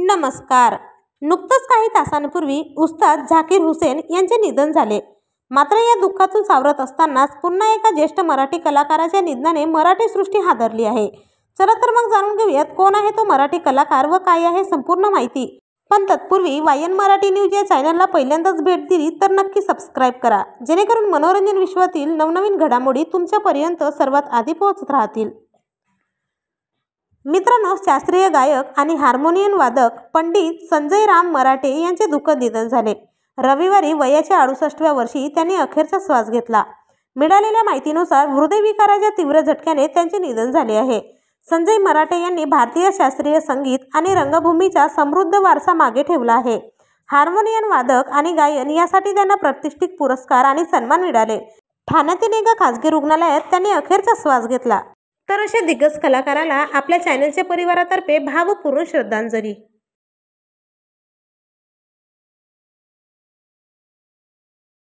नमस्कार. नुकतंच काही तासांपूर्वी उस्ताद झाकीर हुसेन यांचे निधन झाले. मात्र या दुःखातून सावरत असतानाच पुन्हा एका ज्येष्ठ मराठी कलाकाराच्या निधनाने मराठी सृष्टी हादरली आहे. चला तर मग जाणून घेऊयात कोण आहे तो मराठी कलाकार व काय आहे संपूर्ण माहिती. पण तत्पूर्वी वायन मराठी न्यूज या चॅनलला पहिल्यांदाच भेट दिली तर नक्की सबस्क्राईब करा, जेणेकरून मनोरंजन विश्वातील नवनवीन घडामोडी तुमच्यापर्यंत सर्वात आधी पोहोचत राहतील. मित्रांनो, शास्त्रीय गायक आणि हार्मोनियम वादक पंडित संजय राम मराठे यांचे दुःखद निधन झाले. रविवारी वयाच्या 68व्या वर्षी त्यांनी अखेरचा श्वास घेतला. मिळालेल्या माहितीनुसार हृदयविकाराच्या तीव्र झटक्याने त्यांचे निधन झाले आहे. संजय मराठे यांनी भारतीय शास्त्रीय संगीत आणि रंगभूमीचा समृद्ध वारसा मागे ठेवला आहे. हार्मोनियम वादक आणि गायन यासाठी त्यांना प्रतिष्ठित पुरस्कार आणि सन्मान मिळाले. ठाण्यातील एका खासगी रुग्णालयात त्यांनी अखेरचा श्वास घेतला. तर अशा दिग्गज कलाकाराला आपल्या चॅनलच्या परिवारातर्फे भावपूर्ण श्रद्धांजली.